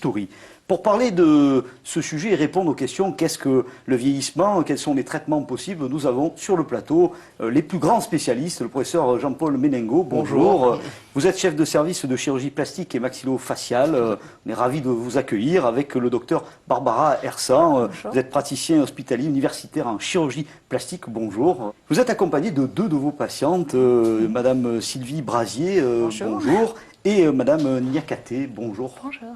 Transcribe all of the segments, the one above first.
bistouri. Pour parler de ce sujet et répondre aux questions, qu'est-ce que le vieillissement, quels sont les traitements possibles, nous avons sur le plateau les plus grands spécialistes, le professeur Jean-Paul Menengo. Bonjour. Vous êtes chef de service de chirurgie plastique et maxillo-faciale. On est ravis de vous accueillir avec le docteur Barbara Hersan. Vous êtes praticien hospitalier universitaire en chirurgie plastique. Bonjour. Vous êtes accompagné de deux de vos patientes, Madame Sylvie Brasier, bonjour, et Madame Niakaté, bonjour. Bonjour.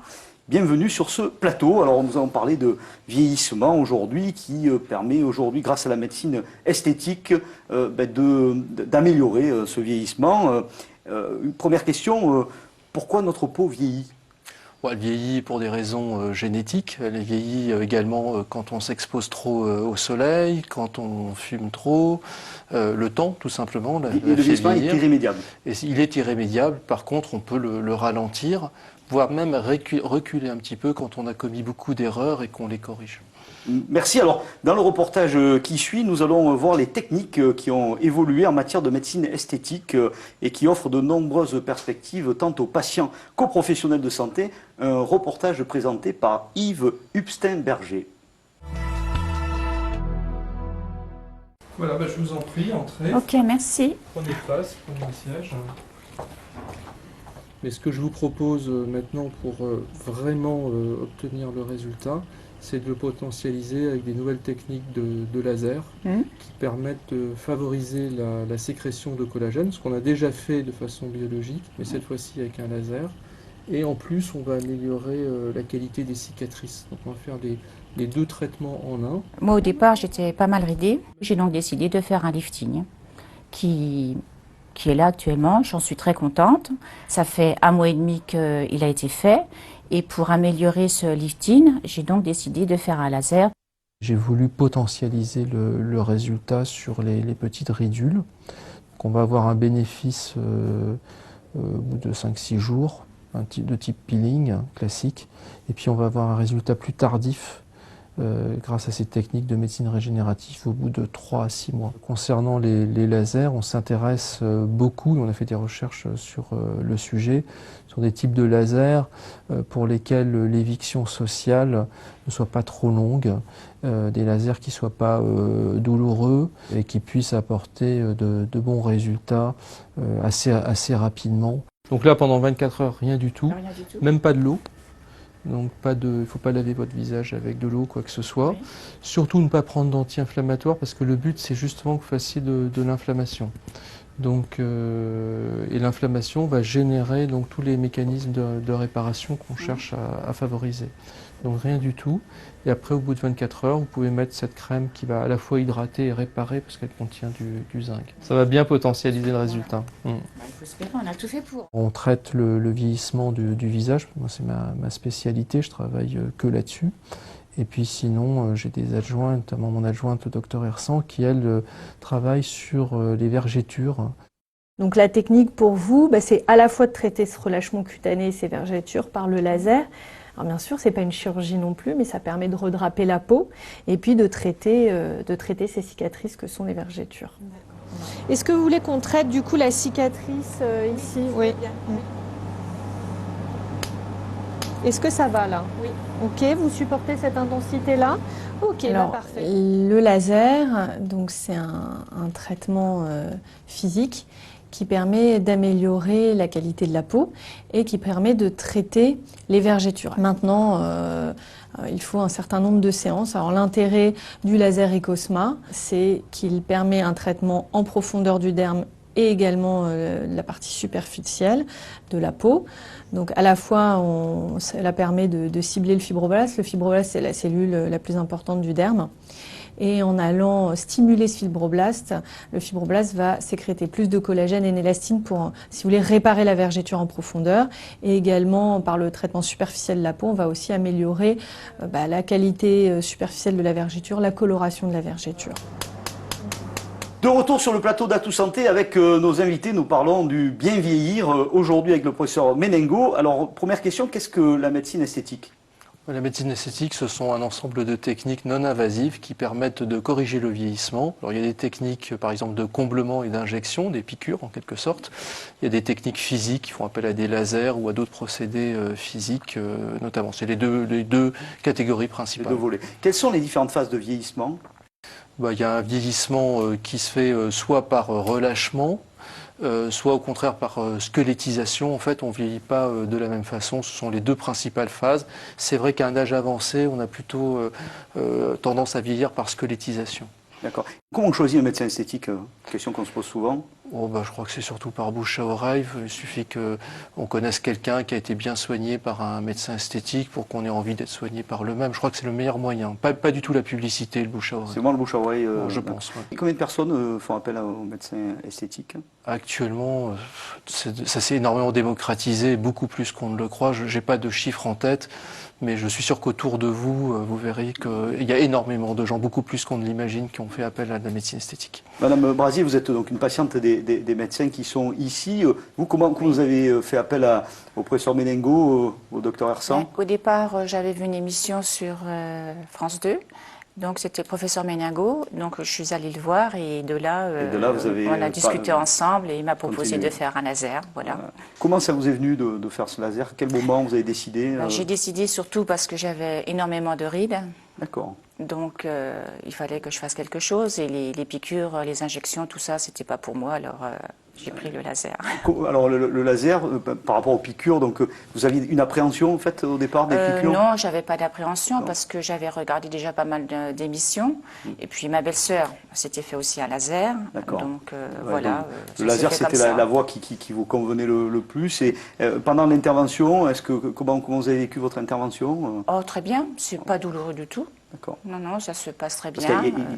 Bienvenue sur ce plateau. Alors nous allons parler de vieillissement aujourd'hui qui permet aujourd'hui, grâce à la médecine esthétique, d'améliorer ce vieillissement. Une première question, pourquoi notre peau vieillit ? Elle vieillit pour des raisons génétiques. Elle vieillit également quand on s'expose trop au soleil, quand on fume trop, le temps tout simplement. Le vieillissement est irrémédiable. Et il est irrémédiable. Par contre, on peut le ralentir, voire même reculer un petit peu quand on a commis beaucoup d'erreurs et qu'on les corrige. Merci. Alors, dans le reportage qui suit, nous allons voir les techniques qui ont évolué en matière de médecine esthétique et qui offrent de nombreuses perspectives tant aux patients qu'aux professionnels de santé. Un reportage présenté par Yves Hupstein-Berger. Voilà, je vous en prie, entrez. Ok, merci. Prenez place, prenez un siège. Mais ce que je vous propose maintenant pour vraiment obtenir le résultat, c'est de le potentialiser avec des nouvelles techniques de laser qui permettent de favoriser la sécrétion de collagène, ce qu'on a déjà fait de façon biologique, mais cette fois-ci avec un laser. Et en plus, on va améliorer la qualité des cicatrices. Donc on va faire les deux traitements en un. Moi, au départ, j'étais pas mal ridée. J'ai donc décidé de faire un lifting qui est là actuellement. J'en suis très contente. Ça fait 1 mois et demi qu'il a été fait. Et pour améliorer ce lifting, j'ai donc décidé de faire un laser. J'ai voulu potentialiser le résultat sur les petites ridules. Donc on va avoir un bénéfice au bout de 5-6 jours, de type peeling classique. Et puis on va avoir un résultat plus tardif grâce à ces techniques de médecine régénérative au bout de 3 à 6 mois. Concernant les lasers, on s'intéresse beaucoup, on a fait des recherches sur le sujet, sur des types de lasers pour lesquels l'éviction sociale ne soit pas trop longue, des lasers qui ne soient pas douloureux et qui puissent apporter de bons résultats assez rapidement. Donc là, pendant 24 heures, rien du tout, même pas de l'eau. Donc il ne faut pas laver votre visage avec de l'eau, quoi que ce soit. Oui. Surtout ne pas prendre d'anti-inflammatoires parce que le but c'est justement que vous fassiez de l'inflammation. Donc, et l'inflammation va générer donc, tous les mécanismes de réparation qu'on cherche à favoriser. Donc rien du tout. Et après, au bout de 24 heures, vous pouvez mettre cette crème qui va à la fois hydrater et réparer parce qu'elle contient du zinc. Ça va bien potentialiser le résultat. Il faut espérer, on a tout fait pour. On traite le vieillissement du visage. Moi, c'est ma spécialité. Je travaille que là-dessus. Et puis sinon, j'ai des adjoints, notamment mon adjointe, le Dr Hersan, qui, elle, travaille sur les vergetures. Donc la technique pour vous, c'est à la fois de traiter ce relâchement cutané et ces vergetures par le laser. Alors bien sûr, ce n'est pas une chirurgie non plus, mais ça permet de redraper la peau et puis de traiter ces cicatrices que sont les vergetures. Est-ce que vous voulez qu'on traite du coup la cicatrice ici ? Oui. Est-ce que ça va là ? Oui. Ok, vous supportez cette intensité-là ? Ok, alors, parfait. Le laser, donc c'est un traitement physique qui permet d'améliorer la qualité de la peau et qui permet de traiter les vergetures. Maintenant, il faut un certain nombre de séances. Alors l'intérêt du laser Ecosma, c'est qu'il permet un traitement en profondeur du derme et également la partie superficielle de la peau. Donc à la fois, cela permet de cibler le fibroblast. Le fibroblast, c'est la cellule la plus importante du derme. Et en allant stimuler ce fibroblast, le fibroblast va sécréter plus de collagène et d'élastine pour, si vous voulez, réparer la vergeture en profondeur. Et également, par le traitement superficiel de la peau, on va aussi améliorer la qualité superficielle de la vergeture, la coloration de la vergeture. De retour sur le plateau d'Atout Santé avec nos invités, nous parlons du bien vieillir aujourd'hui avec le professeur Menengo. Alors, première question, qu'est-ce que la médecine esthétique ? La médecine esthétique, ce sont un ensemble de techniques non invasives qui permettent de corriger le vieillissement. Alors, il y a des techniques, par exemple, de comblement et d'injection, des piqûres en quelque sorte. Il y a des techniques physiques qui font appel à des lasers ou à d'autres procédés physiques, notamment. C'est les deux catégories principales. Les deux volets. Quelles sont les différentes phases de vieillissement? Il y a un vieillissement qui se fait soit par relâchement, soit au contraire par squelettisation. En fait, on ne vieillit pas de la même façon. Ce sont les deux principales phases. C'est vrai qu'à un âge avancé, on a plutôt tendance à vieillir par squelettisation. D'accord. Comment on choisit un médecin esthétique? Question qu'on se pose souvent. Je crois que c'est surtout par bouche à oreille. Il suffit qu'on connaisse quelqu'un qui a été bien soigné par un médecin esthétique pour qu'on ait envie d'être soigné par le même. Je crois que c'est le meilleur moyen. Pas du tout la publicité, le bouche à oreille. C'est vraiment le bouche à oreille. Je pense. Ouais. Et combien de personnes font appel aux médecins esthétiques? Actuellement, ça s'est énormément démocratisé, beaucoup plus qu'on ne le croit. Je n'ai pas de chiffres en tête, mais je suis sûr qu'autour de vous, vous verrez qu'il y a énormément de gens, beaucoup plus qu'on ne l'imagine, qui ont fait appel à la médecine esthétique. Madame Brasier, vous êtes donc une patiente des médecins qui sont ici. Vous, comment vous avez fait appel au professeur Menengo, au docteur Hersan? Au départ, j'avais vu une émission sur France 2. Donc c'était le professeur Menengo, donc je suis allée le voir et de là, on a discuté ensemble et il m'a proposé de faire un laser. Voilà. Comment ça vous est venu de faire ce laser? Quel moment vous avez décidé? J'ai décidé surtout parce que j'avais énormément de rides. D'accord. Donc il fallait que je fasse quelque chose et les piqûres, les injections, tout ça, c'était pas pour moi. Alors j'ai pris le laser. Alors le laser, par rapport aux piqûres, donc vous aviez une appréhension en fait au départ des piqûres? Non, j'avais pas d'appréhension parce que j'avais regardé déjà pas mal d'émissions. Et puis ma belle-sœur s'était fait aussi un laser. D'accord. Donc voilà. Donc, le laser, c'était la voie qui vous convenait le plus. Et pendant l'intervention, comment vous avez vécu votre intervention? Oh, très bien. C'est pas douloureux du tout. D'accord. Non, ça se passe très bien.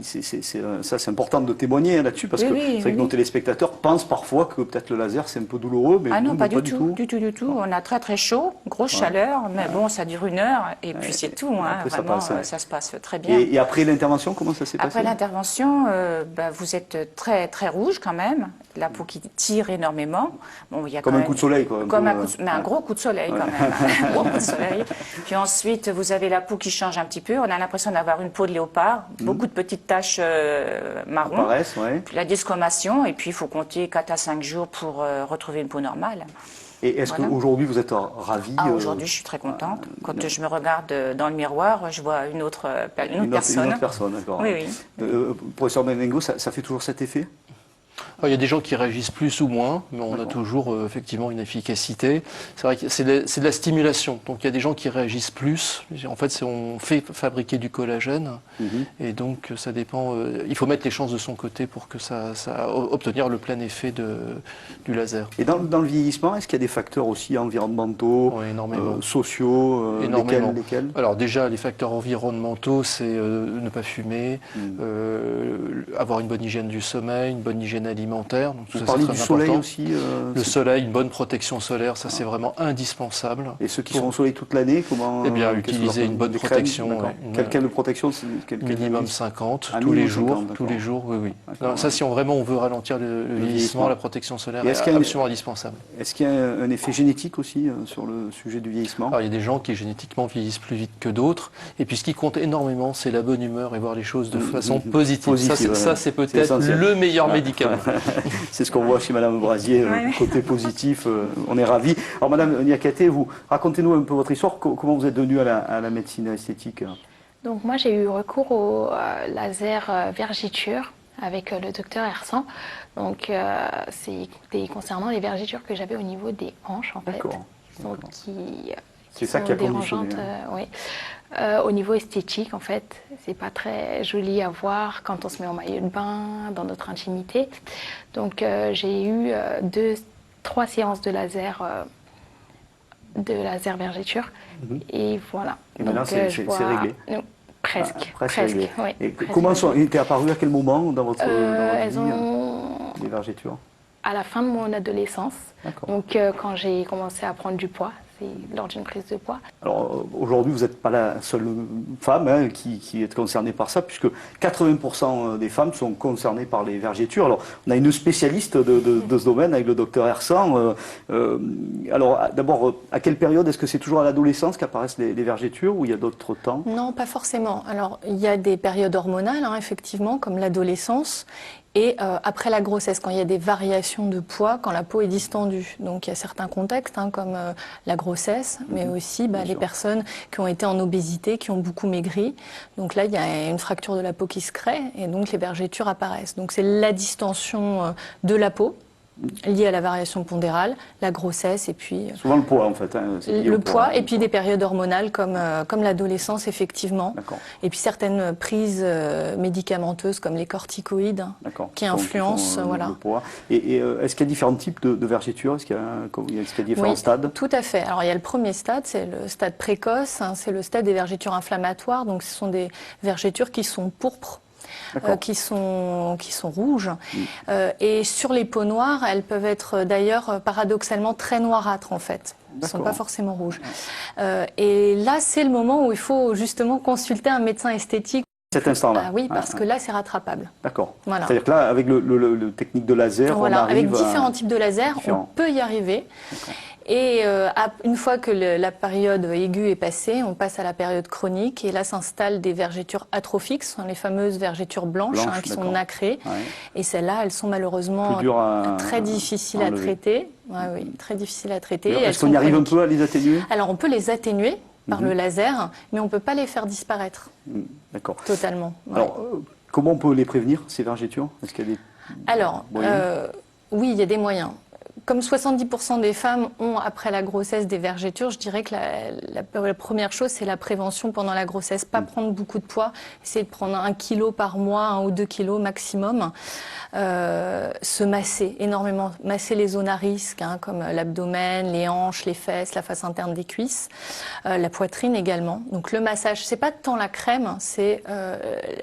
Ça, c'est important de témoigner là-dessus parce que c'est vrai que nos téléspectateurs pensent parfois que peut-être le laser c'est un peu douloureux, mais non, pas du tout. Du tout. On a très très chaud, grosse chaleur, mais bon, ça dure 1 heure et puis c'est tout. Vraiment, ça se passe très bien. Et après l'intervention, comment ça s'est passé? Après l'intervention, vous êtes très très rouge quand même, la peau qui tire énormément. Bon, il y a comme un coup de soleil, quoi. Mais un gros coup de soleil quand même. Un gros coup de soleil. Puis ensuite, vous avez la peau qui change un petit peu. On a l'impression d'avoir une peau de léopard, beaucoup de petites taches marron, puis la desquamation, et puis il faut compter 4 à 5 jours pour retrouver une peau normale. Et est-ce qu'aujourd'hui vous êtes ravie? Aujourd'hui je suis très contente. Quand je me regarde dans le miroir, je vois une autre personne. Une autre personne, d'accord. Oui. Professeur Menengo, ça fait toujours cet effet? Il y a des gens qui réagissent plus ou moins, mais on a toujours effectivement une efficacité. C'est vrai que c'est de la stimulation. Donc il y a des gens qui réagissent plus. En fait, on fait fabriquer du collagène. Et donc ça dépend. Il faut mettre les chances de son côté pour que ça obtenir le plein effet du laser. Et dans le vieillissement, est-ce qu'il y a des facteurs aussi environnementaux, sociaux, lesquels? Alors déjà, les facteurs environnementaux, c'est ne pas fumer, avoir une bonne hygiène du sommeil, une bonne hygiène alimentaire. Donc, vous parlez du soleil aussi le soleil, une bonne protection solaire, ça c'est vraiment indispensable. Et ceux qui sont au soleil toute l'année, comment? Eh bien, utiliser une bonne protection. Quelle de protection? Minimum 50, tous les jours. Tous les jours, oui. Non, ça, si vraiment on veut ralentir le vieillissement, la protection solaire est absolument indispensable. Est-ce qu'il y a un effet génétique aussi sur le sujet du vieillissement? Alors, il y a des gens qui génétiquement vieillissent plus vite que d'autres. Et puis ce qui compte énormément, c'est la bonne humeur et voir les choses de façon positive. Ça, c'est peut-être le meilleur médicament. C'est ce qu'on voit chez Madame Brasier, côté positif, on est ravis. Alors Madame Niakate, racontez-nous un peu votre histoire, comment vous êtes devenue à la médecine esthétique? Donc moi j'ai eu recours au laser vergiture avec le docteur Hersan. Donc c'était concernant les vergitures que j'avais au niveau des hanches en fait. Donc c'est ça qui a dérangeante, au niveau esthétique, en fait, c'est pas très joli à voir quand on se met en maillot de bain, dans notre intimité. Donc, j'ai eu 3 séances de laser vergiture. Et voilà. Et maintenant, c'est réglé? Presque. Réglé. Oui, et comment sont été apparues à quel moment dans votre vie, les vergitures? À la fin de mon adolescence. Donc, quand j'ai commencé à prendre du poids. c'est lors d'une prise de poids. Alors aujourd'hui, vous n'êtes pas la seule femme qui est concernée par ça, puisque 80% des femmes sont concernées par les vergetures. Alors on a une spécialiste de ce domaine avec le docteur Hersan. Alors d'abord, à quelle période? Est-ce que c'est toujours à l'adolescence qu'apparaissent les vergetures ou il y a d'autres temps? Non, pas forcément. Alors il y a des périodes hormonales, effectivement, comme l'adolescence. Et après la grossesse, quand il y a des variations de poids, quand la peau est distendue. Donc il y a certains contextes, comme la grossesse, mais aussi les personnes qui ont été en obésité, qui ont beaucoup maigri. Donc là, il y a une fracture de la peau qui se crée et donc les vergetures apparaissent. Donc c'est la distension de la peau liée à la variation pondérale, la grossesse et puis... Souvent le poids en fait. Le poids et puis des périodes hormonales comme l'adolescence effectivement. Et puis certaines prises médicamenteuses comme les corticoïdes qui influencent le poids. Et est-ce qu'il y a différents types de vergetures? Est-ce qu'il y a différents stades? Tout à fait. Alors il y a le premier stade, c'est le stade précoce, c'est le stade des vergetures inflammatoires. Donc ce sont des vergetures qui sont pourpres. Qui sont rouges. Et sur les peaux noires, elles peuvent être d'ailleurs paradoxalement très noirâtres en fait. Elles ne sont pas forcément rouges. Et là, c'est le moment où il faut justement consulter un médecin esthétique. Cet instant-là. Oui, parce que là, c'est rattrapable. D'accord. Voilà. C'est-à-dire que là, avec le technique de laser, on arrive avec différents types de laser, on peut y arriver. Et une fois que la période aiguë est passée, on passe à la période chronique. Et là s'installent des vergetures atrophiques, les fameuses vergetures blanches qui sont nacrées. Ouais. Et celles-là, elles sont malheureusement très difficiles à traiter. Oui, très difficiles à traiter. Est-ce qu'on y arrive un peu à les atténuer? Alors on peut les atténuer par le laser, mais on ne peut pas les faire disparaître. D'accord. Totalement. Alors, comment on peut les prévenir, ces vergetures? Est-ce qu'il y a des moyens? Oui, il y a des moyens. Comme 70% des femmes ont, après la grossesse, des vergetures, je dirais que la première chose, c'est la prévention pendant la grossesse. Pas prendre beaucoup de poids, essayer de prendre 1 kilo par mois, 1 ou 2 kilos maximum. Se masser énormément, masser les zones à risque, comme l'abdomen, les hanches, les fesses, la face interne des cuisses, la poitrine également. Donc le massage, c'est pas tant la crème, c'est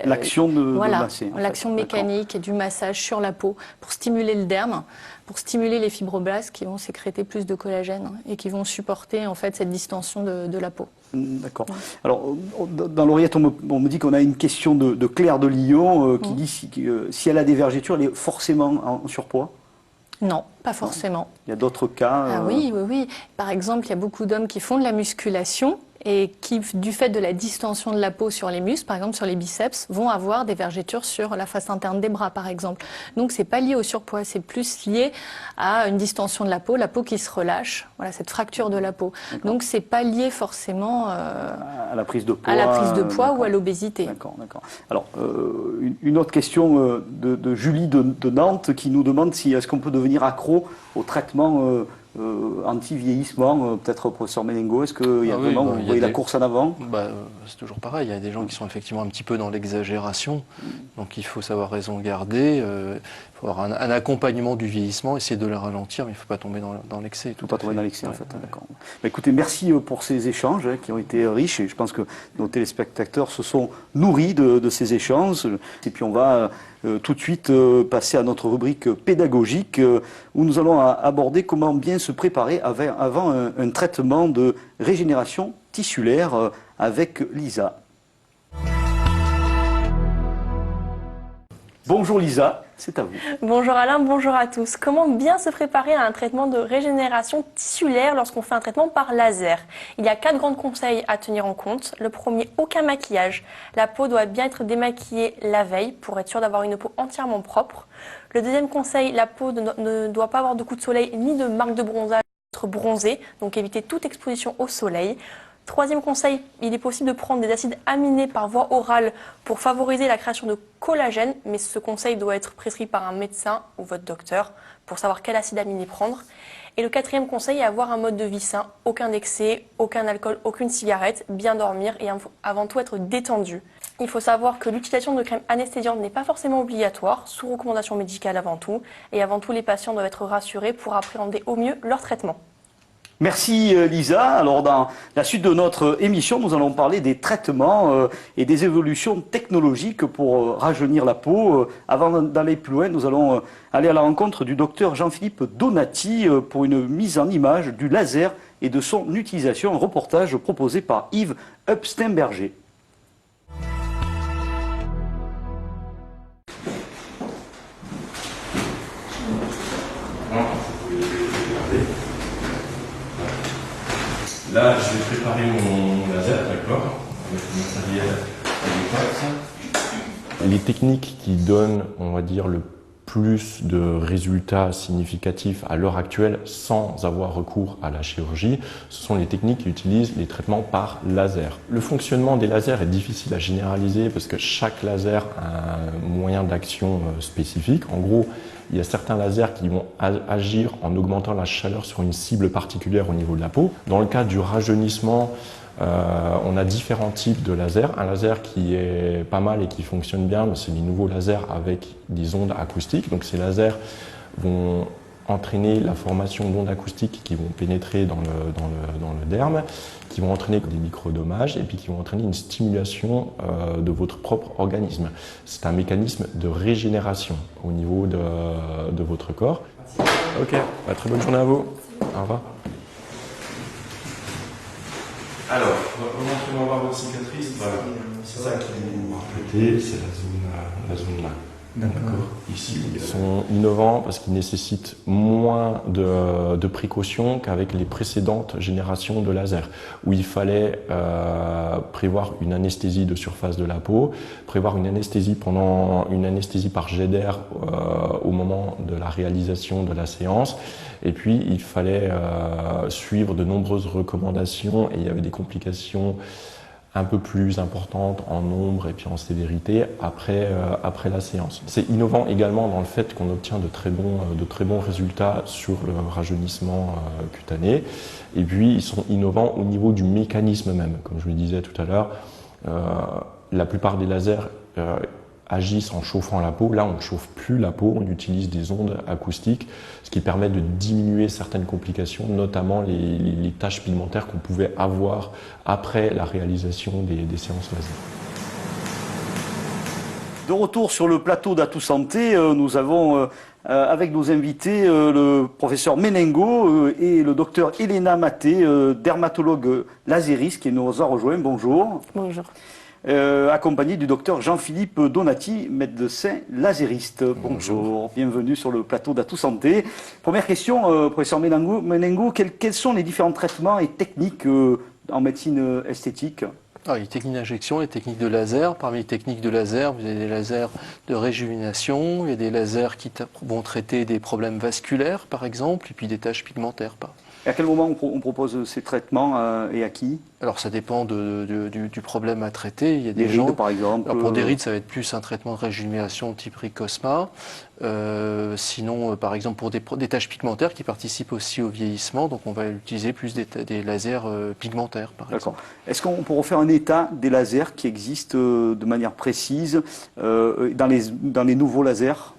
l'action de masser. L'action mécanique et du massage sur la peau pour stimuler le derme, pour stimuler les fibroblastes qui vont sécréter plus de collagène et qui vont supporter en fait cette distension de la peau. D'accord. Alors, dans l'oreillette, on me dit qu'on a une question de Claire de Lyon qui dit si elle a des vergetures, elle est forcément en surpoids? Non, pas forcément. Il y a d'autres cas Oui. Par exemple, il y a beaucoup d'hommes qui font de la musculation et qui, du fait de la distension de la peau sur les muscles, par exemple sur les biceps, vont avoir des vergetures sur la face interne des bras, par exemple. Donc, c'est pas lié au surpoids, c'est plus lié à une distension de la peau qui se relâche, cette fracture de la peau. Donc, c'est pas lié forcément à la prise de poids, ou à l'obésité. D'accord. Alors, une autre question de Julie de Nantes qui nous demande si est-ce qu'on peut devenir accro au traitement anti-vieillissement, peut-être professeur Menengo, est-ce qu'il y a vraiment, vous voyez la course en avant? C'est toujours pareil, il y a des gens qui sont effectivement un petit peu dans l'exagération, donc il faut savoir raison garder, il faut avoir un accompagnement du vieillissement, essayer de le ralentir, mais il ne faut pas tomber dans l'excès. Il ne faut pas tomber dans l'excès, en fait, d'accord. Écoutez, merci pour ces échanges qui ont été riches, et je pense que nos téléspectateurs se sont nourris de ces échanges, et puis on va tout de suite passer à notre rubrique pédagogique où nous allons aborder comment bien se préparer avant un traitement de régénération tissulaire avec Lisa. Bonjour Lisa, c'est à vous. Bonjour Alain, bonjour à tous. Comment bien se préparer à un traitement de régénération tissulaire lorsqu'on fait un traitement par laser? Il y a 4 grands conseils à tenir en compte. Le premier, aucun maquillage. La peau doit bien être démaquillée la veille pour être sûr d'avoir une peau entièrement propre. Le deuxième conseil, la peau ne doit pas avoir de coups de soleil ni de marques de bronzage, être bronzée, donc éviter toute exposition au soleil. Troisième conseil, il est possible de prendre des acides aminés par voie orale pour favoriser la création de collagène, mais ce conseil doit être prescrit par un médecin ou votre docteur pour savoir quel acide aminé prendre. Et le quatrième conseil est avoir un mode de vie sain, aucun excès, aucun alcool, aucune cigarette, bien dormir et avant tout être détendu. Il faut savoir que l'utilisation de crème anesthésiante n'est pas forcément obligatoire, sous recommandation médicale avant tout, et avant tout les patients doivent être rassurés pour appréhender au mieux leur traitement. Merci Lisa. Alors dans la suite de notre émission, nous allons parler des traitements et des évolutions technologiques pour rajeunir la peau. Avant d'aller plus loin, nous allons aller à la rencontre du docteur Jean-Philippe Donati pour une mise en image du laser et de son utilisation. Un reportage proposé par Yves Upstenberger. Là, je vais préparer mon laser, d'accord, avec mon matériel adéquat. Les techniques qui donnent, on va dire, le plus de résultats significatifs à l'heure actuelle sans avoir recours à la chirurgie, ce sont les techniques qui utilisent les traitements par laser. Le fonctionnement des lasers est difficile à généraliser parce que chaque laser a un moyen d'action spécifique. En gros, il y a certains lasers qui vont agir en augmentant la chaleur sur une cible particulière au niveau de la peau. Dans le cas du rajeunissement, on a différents types de lasers. Un laser qui est pas mal et qui fonctionne bien, c'est les nouveaux lasers avec des ondes acoustiques. Donc ces lasers vont entraîner la formation d'ondes acoustiques qui vont pénétrer dans le derme, qui vont entraîner des microdommages et puis qui vont entraîner une stimulation de votre propre organisme. C'est un mécanisme de régénération au niveau de votre corps. Ok, très bonne journée à vous. Au revoir. Alors, on va voir votre cicatrice. Voilà. C'est ça qui vous reflétez, c'est la zone là. D'accord. Ici, ils sont innovants parce qu'ils nécessitent moins de précautions qu'avec les précédentes générations de lasers, où il fallait prévoir une anesthésie de surface de la peau, prévoir une anesthésie par jet d'air au moment de la réalisation de la séance, et puis il fallait suivre de nombreuses recommandations, et il y avait des complications un peu plus importante en nombre et puis en sévérité après la séance. C'est innovant également dans le fait qu'on obtient de très bons résultats sur le rajeunissement cutané. Et puis ils sont innovants au niveau du mécanisme même. Comme je le disais tout à l'heure, la plupart des lasers agissent en chauffant la peau. Là, on ne chauffe plus la peau, on utilise des ondes acoustiques, ce qui permet de diminuer certaines complications, notamment les taches pigmentaires qu'on pouvait avoir après la réalisation des séances laser. De retour sur le plateau d'Atout Santé, nous avons avec nos invités le professeur Menengo et le docteur Elena Maté, dermatologue lasériste, qui nous a rejoint. Bonjour. Bonjour. Accompagné du docteur Jean-Philippe Donati, médecin lasériste. Bonjour, bienvenue sur le plateau d'Atout Santé. Première question, professeur Menengo, quels sont les différents traitements et techniques en médecine esthétique ? Alors, les techniques d'injection, les techniques de laser. Parmi les techniques de laser, vous avez des lasers de réjuvénation, il y a des lasers qui vont traiter des problèmes vasculaires, par exemple, et puis des taches pigmentaires. Et à quel moment on propose ces traitements et à qui ? Alors ça dépend du problème à traiter. Il y a des rides, par exemple. Alors pour des rides, ça va être plus un traitement de régénération type Ricosma. Sinon, par exemple, pour des taches pigmentaires qui participent aussi au vieillissement, donc on va utiliser plus des lasers pigmentaires, par exemple. Est-ce qu'on peut refaire un état des lasers qui existent de manière précise dans les nouveaux lasers ?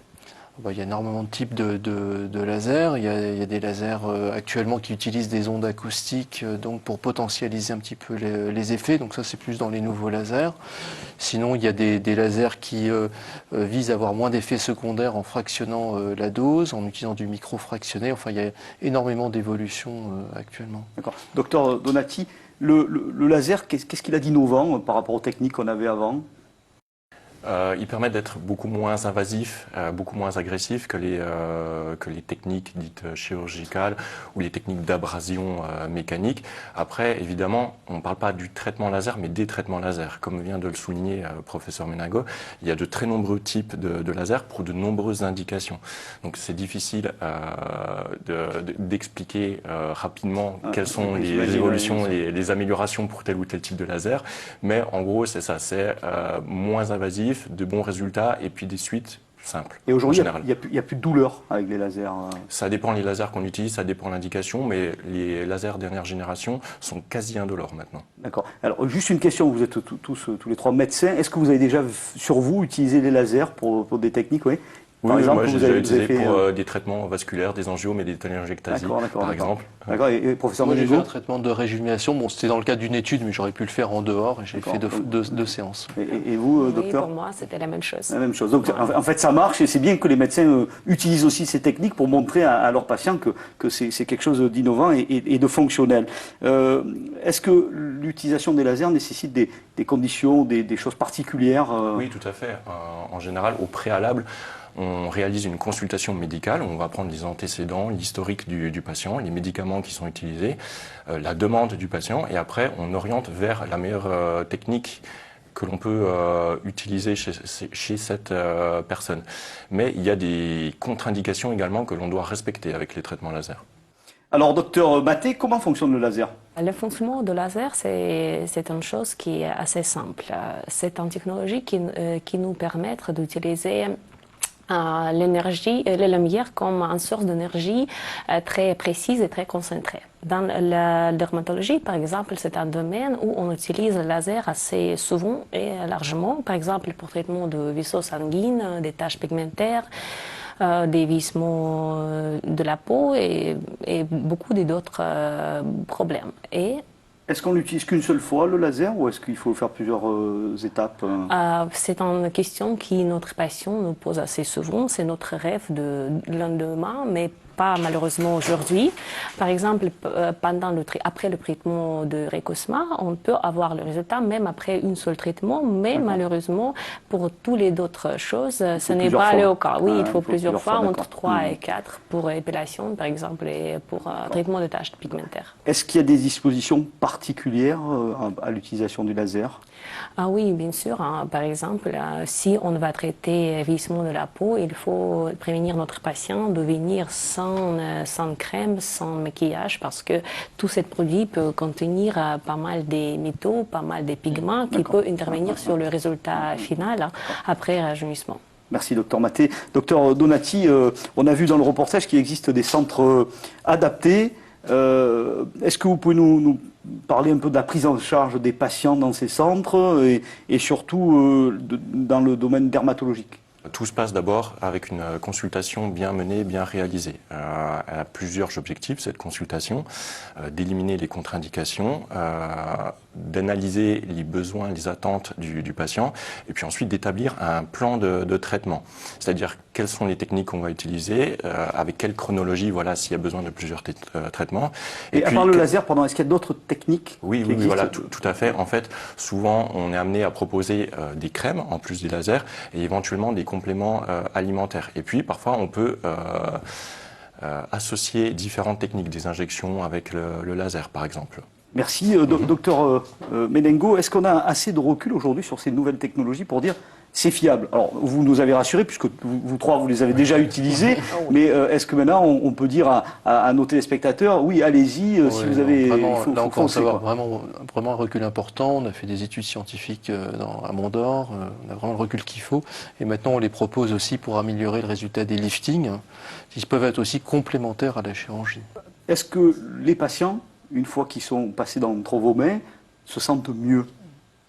Il y a énormément de types de lasers. Il y a des lasers actuellement qui utilisent des ondes acoustiques donc pour potentialiser un petit peu les effets. Donc ça, c'est plus dans les nouveaux lasers. Sinon, il y a des lasers qui visent à avoir moins d'effets secondaires en fractionnant la dose, en utilisant du micro-fractionné. Enfin, il y a énormément d'évolutions actuellement. D'accord. Docteur Donati, le laser, qu'est-ce qu'il a d'innovant par rapport aux techniques qu'on avait avant ? Il permet d'être beaucoup moins invasif, beaucoup moins agressif que les techniques dites chirurgicales ou les techniques d'abrasion mécanique. Après, évidemment, on ne parle pas du traitement laser, mais des traitements laser. Comme vient de le souligner professeur Menengo, il y a de très nombreux types de lasers pour de nombreuses indications. Donc c'est difficile d'expliquer rapidement quelles sont les évolutions, les améliorations pour tel ou tel type de laser. Mais en gros, c'est ça, c'est moins invasif, de bons résultats et puis des suites simples. Et aujourd'hui, il n'y a plus de douleur avec les lasers. Ça dépend les lasers qu'on utilise, ça dépend l'indication, mais les lasers dernière génération sont quasi indolores maintenant. D'accord. Alors, juste une question, vous êtes tous les trois médecins. Est-ce que vous avez déjà, sur vous, utilisé les lasers pour des techniques, oui ? par exemple, moi, j'ai utilisé pour des traitements vasculaires, des angiomes et des téléangiectasies, par exemple. D'accord. Et professeur Menengo, j'ai fait un traitement de réjuvénation. Bon, c'était dans le cadre d'une étude, mais j'aurais pu le faire en dehors. Et j'ai fait deux séances. Et vous, docteur? Oui, pour moi, c'était la même chose. La même chose. Donc, en fait, ça marche et c'est bien que les médecins utilisent aussi ces techniques pour montrer à leurs patients que c'est quelque chose d'innovant et de fonctionnel. Est-ce que l'utilisation des lasers nécessite des conditions, des choses particulières? Oui, tout à fait. En général, au préalable, on réalise une consultation médicale, on va prendre les antécédents, l'historique du patient, les médicaments qui sont utilisés, la demande du patient, et après on oriente vers la meilleure technique que l'on peut utiliser chez cette personne. Mais il y a des contre-indications également que l'on doit respecter avec les traitements laser. Alors, docteur Maté, comment fonctionne le laser? Le fonctionnement de laser, c'est une chose qui est assez simple. C'est une technologie qui nous permet d'utiliser l'énergie, la lumière comme une source d'énergie très précise et très concentrée. Dans la dermatologie, par exemple, c'est un domaine où on utilise le laser assez souvent et largement, par exemple pour le traitement de vaisseaux sanguins, des taches pigmentaires, des visements de la peau et beaucoup d'autres problèmes. Est-ce qu'on l'utilise qu'une seule fois, le laser, ou est-ce qu'il faut faire plusieurs étapes? C'est une question que notre patient nous pose assez souvent. C'est notre rêve de lendemain, mais pas malheureusement aujourd'hui. Par exemple, après le traitement de Raycosma, on peut avoir le résultat même après un seul traitement, mais malheureusement, pour toutes les autres choses, ce n'est pas le cas. Oui, il faut plusieurs fois, entre 3 et 4 pour épilation, par exemple, et pour traitement de taches pigmentaires. Est-ce qu'il y a des dispositions particulières à l'utilisation du laser? Ah oui, bien sûr. Par exemple, si on va traiter vieillissement de la peau, il faut prévenir notre patient de venir sans crème, sans maquillage, parce que tout ce produit peut contenir pas mal de métaux, pas mal de pigments qui peuvent intervenir sur le résultat final après rajeunissement. Merci, docteur Maté. Docteur Donati, on a vu dans le reportage qu'il existe des centres adaptés. Est-ce que vous pouvez nous parler un peu de la prise en charge des patients dans ces centres et surtout dans le domaine dermatologique? Tout se passe d'abord avec une consultation bien menée, bien réalisée. Elle a plusieurs objectifs, cette consultation, d'éliminer les contre-indications, d'analyser les besoins, les attentes du patient, et puis ensuite d'établir un plan de traitement. C'est-à-dire quelles sont les techniques qu'on va utiliser, avec quelle chronologie, voilà, s'il y a besoin de plusieurs traitements. Et à part le laser, est-ce qu'il y a d'autres techniques? Oui, voilà, tout à fait. En fait, souvent, on est amené à proposer des crèmes, en plus du laser, et éventuellement des compléments alimentaires. Et puis, parfois, on peut associer différentes techniques, des injections avec le laser, par exemple. Merci, docteur Menengo. Est-ce qu'on a assez de recul aujourd'hui sur ces nouvelles technologies pour dire c'est fiable? Alors, vous nous avez rassurés, puisque vous trois, vous les avez déjà utilisés, mais est-ce que maintenant, on peut dire à nos téléspectateurs, oui, allez-y, si vous avez... Vraiment, là, on commence à avoir vraiment un recul important. On a fait des études scientifiques à Mont-d'Or, on a vraiment le recul qu'il faut. Et maintenant, on les propose aussi pour améliorer le résultat des liftings, qui peuvent être aussi complémentaires à la chirurgie. Est-ce que les patients, une fois qu'ils sont passés entre vos mains, se sentent mieux?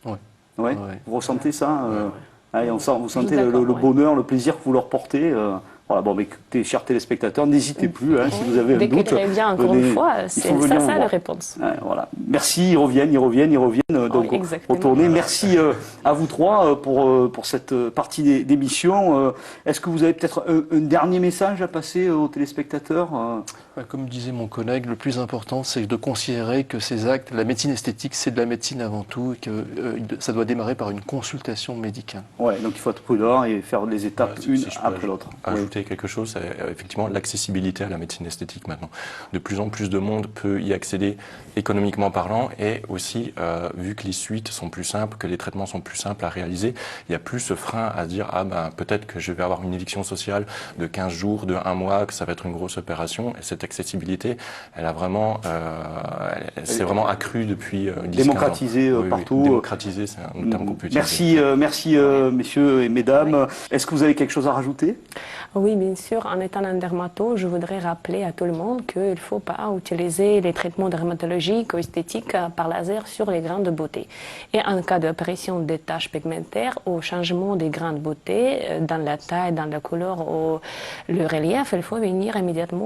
Oui. Ouais. Vous ressentez ça? Allez, vous sentez le bonheur, le plaisir que vous leur portez. Voilà, bon, mais écoutez, chers téléspectateurs, n'hésitez plus, si vous avez un doute. Dès qu'il revient encore une fois, c'est ça la réponse. Voilà. Merci, ils reviennent. Donc, retournez. Merci à vous trois pour cette partie d'émission. Est-ce que vous avez peut-être un dernier message à passer aux téléspectateurs? Comme disait mon collègue, le plus important, c'est de considérer que ces actes, la médecine esthétique, c'est de la médecine avant tout, et que ça doit démarrer par une consultation médicale. Ouais, donc il faut être prudent et faire les étapes une après l'autre. Ajouter quelque chose, c'est effectivement l'accessibilité à la médecine esthétique maintenant. De plus en plus de monde peut y accéder économiquement parlant, et aussi, vu que les suites sont plus simples, que les traitements sont plus simples à réaliser, il n'y a plus ce frein à se dire peut-être que je vais avoir une éviction sociale de 15 jours, de 1 mois, que ça va être une grosse opération. Et cette accessibilité, elle a vraiment, c'est vraiment accru depuis 10-15 ans. Démocratisé partout. Démocratisé, c'est un terme qu'on peut utiliser. Merci messieurs et mesdames. Est-ce que vous avez quelque chose à rajouter? Oui, Oui, bien sûr. En étant un dermatologue, je voudrais rappeler à tout le monde qu'il ne faut pas utiliser les traitements dermatologiques ou esthétiques par laser sur les grains de beauté. Et en cas d'apparition des taches pigmentaires ou changement des grains de beauté dans la taille, dans la couleur ou le relief, il faut venir immédiatement